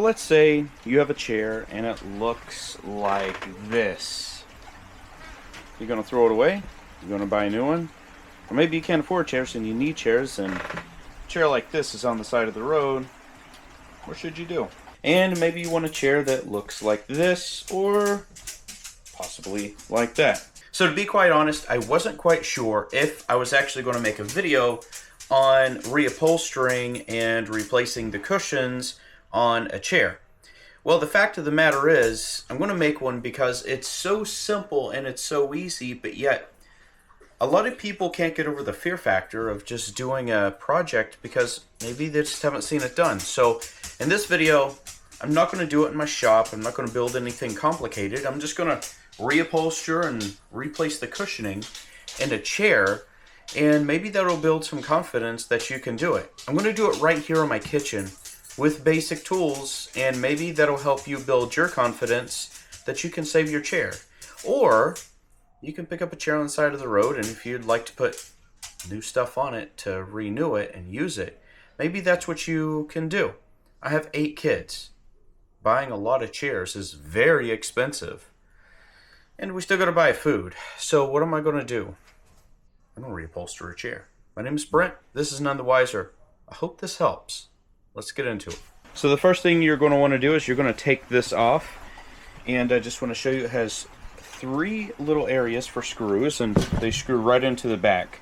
So let's say you have a chair and it looks like this. You're going to throw it away? You're going to buy a new one? Or maybe you can't afford chairs and you need chairs, and a chair like this is on the side of the road. What should you do? And maybe you want a chair that looks like this, or possibly like that. So to be quite honest, I wasn't quite sure if I was actually going to make a video on reupholstering and replacing the cushions on a chair. Well, the fact of the matter is, I'm going to make one because it's so simple and it's so easy, but yet a lot of people can't get over the fear factor of just doing a project because maybe they just haven't seen it done. So in this video, I'm not going to do it in my shop. I'm not going to build anything complicated. I'm just going to reupholster and replace the cushioning in a chair, and maybe that'll build some confidence that you can do it. I'm going to do it right here in my kitchen with basic tools, and maybe that'll help you build your confidence that you can save your chair. Or you can pick up a chair on the side of the road, and if you'd like to put new stuff on it to renew it and use it, maybe that's what you can do. I have 8 kids. Buying a lot of chairs is very expensive. And we still got to buy food. So what am I going to do? I'm going to reupholster a chair. My name is Brent. This is None the Wiser. I hope this helps. Let's get into it. So the first thing you're going to want to do is you're going to take this off. And I just want to show you it has 3 little areas for screws, and they screw right into the back.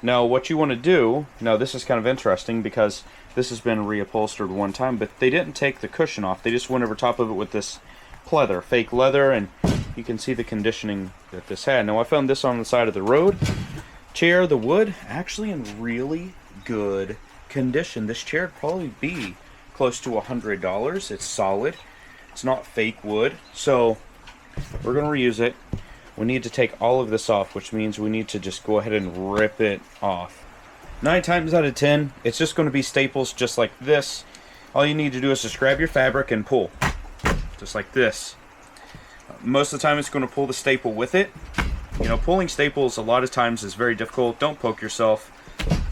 Now what you want to do, now this is kind of interesting because this has been reupholstered one time, but they didn't take the cushion off. They just went over top of it with this pleather, fake leather, and you can see the conditioning that this had. Now I found this on the side of the road. Chair, the wood, actually in really good condition. This chair would probably be close to $100. It's solid. It's not fake wood. So we're going to reuse it. We need to take all of this off, which means we need to just go ahead and rip it off. 9 times out of 10, it's just going to be staples just like this. All you need to do is just grab your fabric and pull. Just like this. Most of the time it's going to pull the staple with it. You know, pulling staples a lot of times is very difficult. Don't poke yourself.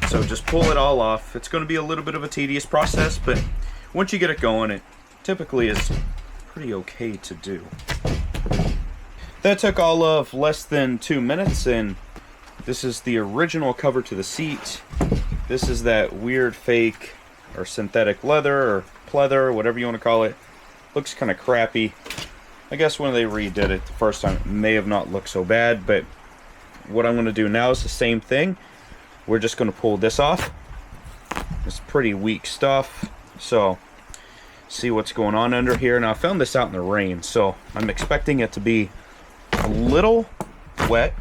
So just pull it all off. It's going to be a little bit of a tedious process, but once you get it going, it typically is pretty okay to do. That took all of less than 2 minutes, and this is the original cover to the seat. This is that weird fake or synthetic leather or pleather, whatever you want to call it. Looks kind of crappy. I guess when they redid it the first time, it may have not looked so bad, but what I'm going to do now is the same thing. We're just going to pull this off. It's pretty weak stuff, so see what's going on under here. Now I found this out in the rain, so I'm expecting it to be a little wet.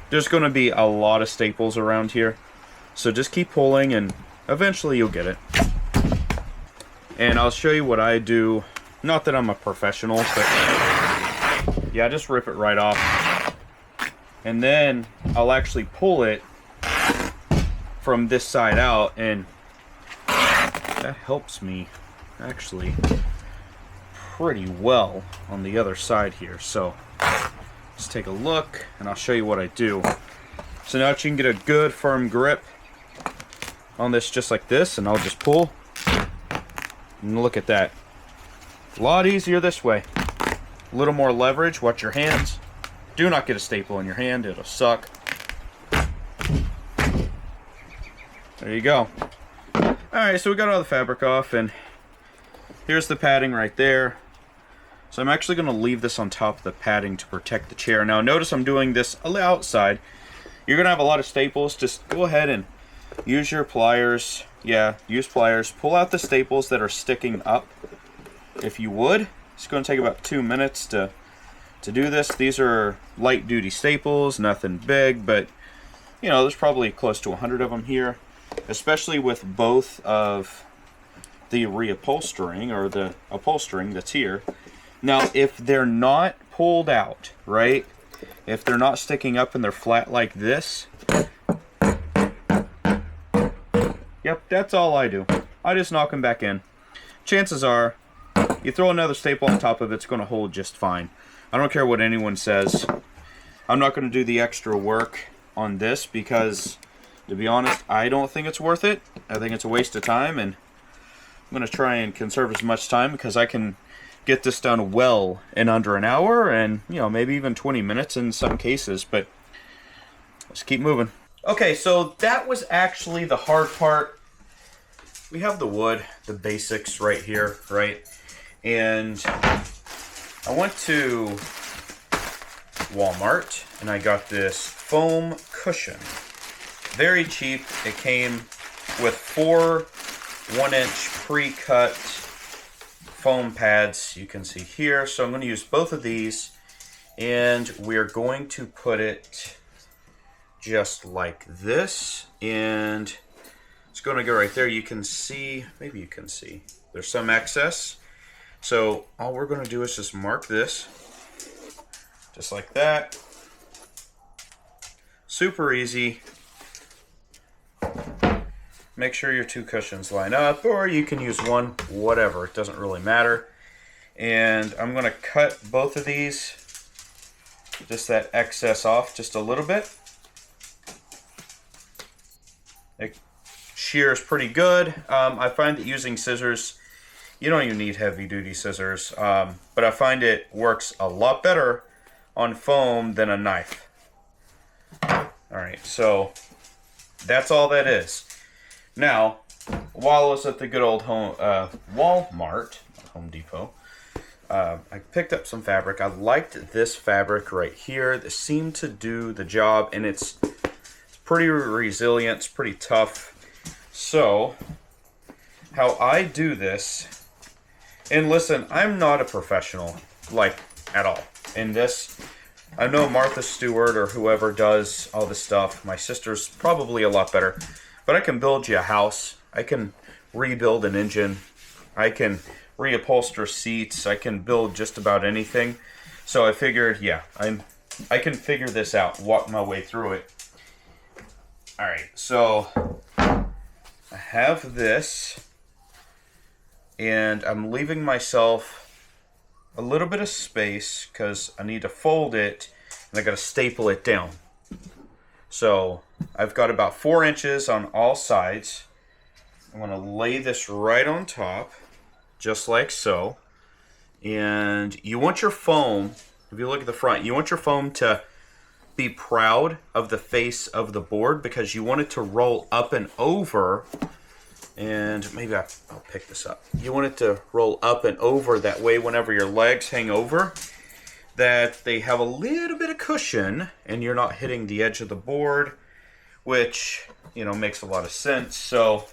There's going to be a lot of staples around here, so just keep pulling and eventually you'll get it. And I'll show you what I do. Not that I'm a professional, but yeah, just rip it right off. And then I'll actually pull it from this side out, and that helps me actually pretty well on the other side here. So let's take a look and I'll show you what I do. So now that you can get a good firm grip on this just like this, and I'll just pull. And look at that. A lot easier this way. A little more leverage. Watch your hands. Do not get a staple in your hand. It'll suck. There you go. Alright, so we got all the fabric off, and here's the padding right there. So I'm actually going to leave this on top of the padding to protect the chair. Now notice I'm doing this outside. You're going to have a lot of staples. Just go ahead and use your pliers. Yeah, use pliers. Pull out the staples that are sticking up, if you would. It's going to take about 2 minutes to do this. These are light duty staples, nothing big, but you know, there's probably close to 100 of them here, especially with both of the reupholstering or the upholstering that's here. Now, if they're not pulled out, right? If they're not sticking up and they're flat like this, yep, that's all I do. I just knock them back in. Chances are, you throw another staple on top of it, it's going to hold just fine. I don't care what anyone says. I'm not going to do the extra work on this because, to be honest, I don't think it's worth it. I think it's a waste of time, and I'm going to try and conserve as much time because I can get this done well in under an hour and, you know, maybe even 20 minutes in some cases, but let's keep moving. Okay, so that was actually the hard part. We have the wood, the basics right here, right? And I went to Walmart and I got this foam cushion. Very cheap. It came with 4 1-inch pre-cut foam pads, you can see here. So I'm going to use both of these and we're going to put it just like this, and it's going to go right there. You can see, maybe you can see, there's some excess. So all we're going to do is just mark this, just like that. Super easy. Make sure your 2 cushions line up, or you can use one, whatever, it doesn't really matter. And I'm going to cut both of these, just that excess off just a little bit. It shears pretty good. I find that using scissors, you don't even need heavy duty scissors, but I find it works a lot better on foam than a knife. Alright, so that's all that is. Now, while I was at the good old Walmart, Home Depot, I picked up some fabric. I liked this fabric right here. This seemed to do the job, and it's pretty resilient, it's pretty tough. So, how I do this, and listen, I'm not a professional, like, at all. In this, I know Martha Stewart or whoever does all this stuff. My sister's probably a lot better. But I can build you a house. I can rebuild an engine. I can reupholster seats. I can build just about anything. So I figured, yeah, I can figure this out, walk my way through it. Alright, so I have this, and I'm leaving myself a little bit of space because I need to fold it and I got to staple it down. So I've got about 4 inches on all sides. I'm going to lay this right on top, just like so. And you want your foam, if you look at the front, you want your foam to be proud of the face of the board because you want it to roll up and over. And maybe I'll pick this up. You want it to roll up and over, that way whenever your legs hang over, that they have a little bit of cushion and you're not hitting the edge of the board, which, you know, makes a lot of sense. So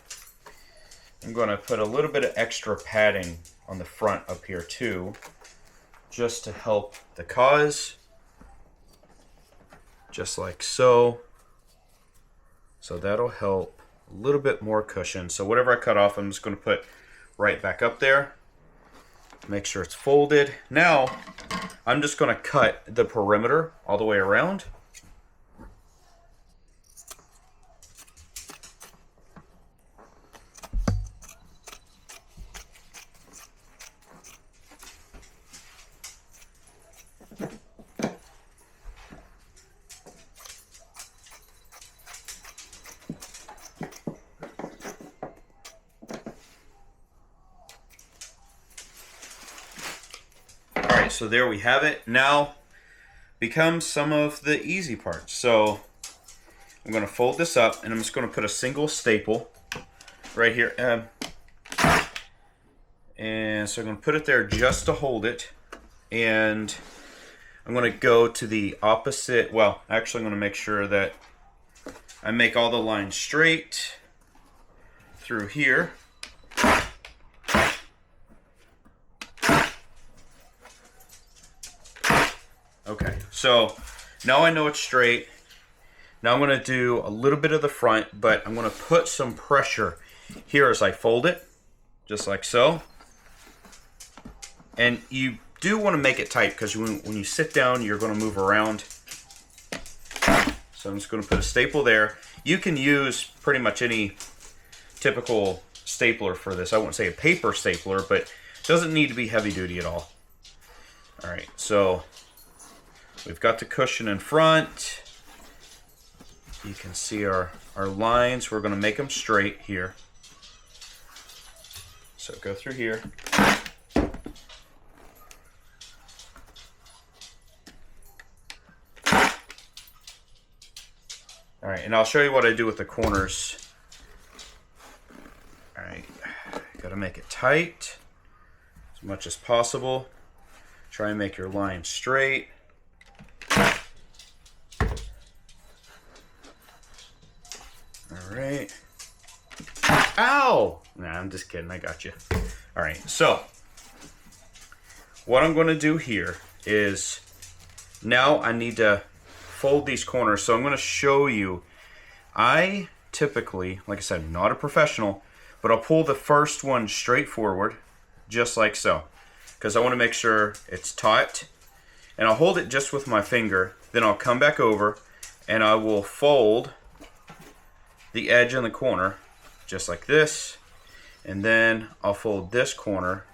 I'm going to put a little bit of extra padding on the front up here too, just to help the cause, just like so. So that'll help a little bit more cushion. So whatever I cut off, I'm just going to put right back up there. Make sure it's folded. Now, I'm just going to cut the perimeter all the way around. So there we have it. Now becomes some of the easy parts. So I'm going to fold this up and I'm just going to put a single staple right here. And so I'm going to put it there just to hold it. And I'm going to go to the opposite. Well, actually I'm going to make sure that I make all the lines straight through here. Okay, so now I know it's straight. Now I'm going to do a little bit of the front, but I'm going to put some pressure here as I fold it, just like so. And you do want to make it tight because when you sit down, you're going to move around. So I'm just going to put a staple there. You can use pretty much any typical stapler for this. I won't say a paper stapler, but it doesn't need to be heavy duty at all. All right, so we've got the cushion in front. You can see our lines. We're going to make them straight here. So go through here. All right, and I'll show you what I do with the corners. All right, gotta make it tight as much as possible. Try and make your line straight. All right. Ow! Nah, I'm just kidding. I got you. All right. So, what I'm going to do here is now I need to fold these corners. So I'm going to show you. I typically, like I said, not a professional, but I'll pull the first one straight forward, just like so, because I want to make sure it's taut. And I'll hold it just with my finger. Then I'll come back over and I will fold the edge in the corner just like this, and then I'll fold this corner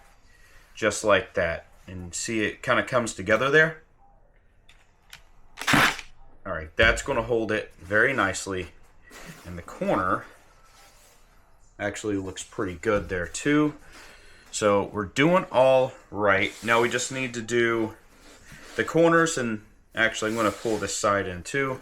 just like that, and see it kind of comes together there. All right, that's going to hold it very nicely, and the corner actually looks pretty good there too. So we're doing all right. Now we just need to do the corners, and actually I'm going to pull this side in too.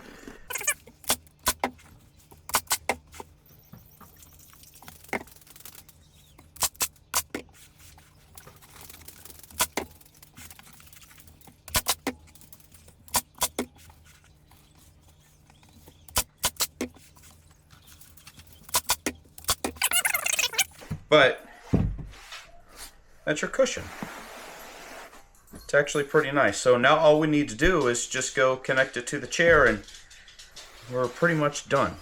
But that's your cushion. It's actually pretty nice. So now all we need to do is just go connect it to the chair and we're pretty much done.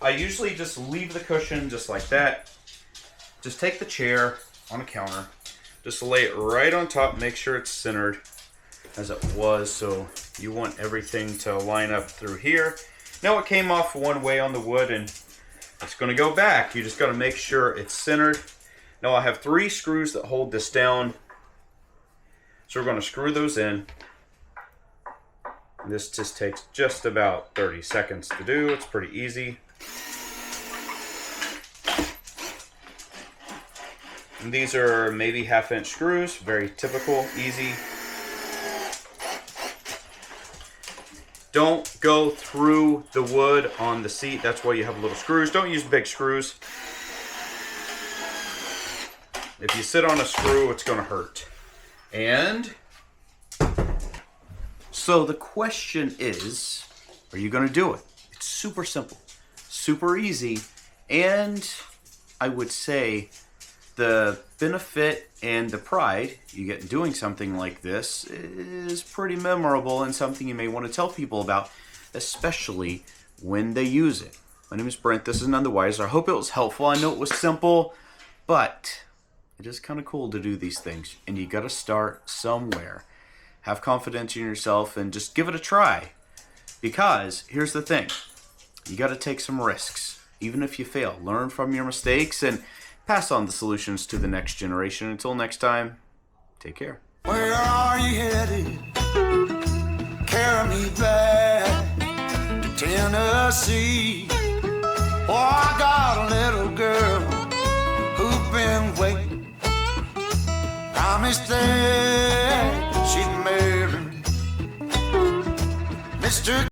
I usually just leave the cushion just like that. Just take the chair on a counter, just lay it right on top, make sure it's centered as it was. So you want everything to line up through here. Now it came off one way on the wood and it's going to go back. You just got to make sure it's centered. Now I have 3 screws that hold this down. So we're going to screw those in. And this just takes just about 30 seconds to do. It's pretty easy. And these are maybe 1/2 inch screws. Very typical, easy. Don't go through the wood on the seat. That's why you have little screws. Don't use big screws. If you sit on a screw, it's going to hurt. And so the question is, are you going to do it? It's super simple, super easy, and I would say the benefit and the pride you get in doing something like this is pretty memorable and something you may want to tell people about, especially when they use it. My name is Brent. This is None the Wiser. I hope it was helpful. I know it was simple, but it is kind of cool to do these things, and you got to start somewhere. Have confidence in yourself and just give it a try, because here's the thing. You got to take some risks. Even if you fail, learn from your mistakes and pass on the solutions to the next generation. Until next time, take care. Where are you headed? Carry me back to Tennessee. Oh, I got a little girl who's been waiting. Promised that she'd marry Mr.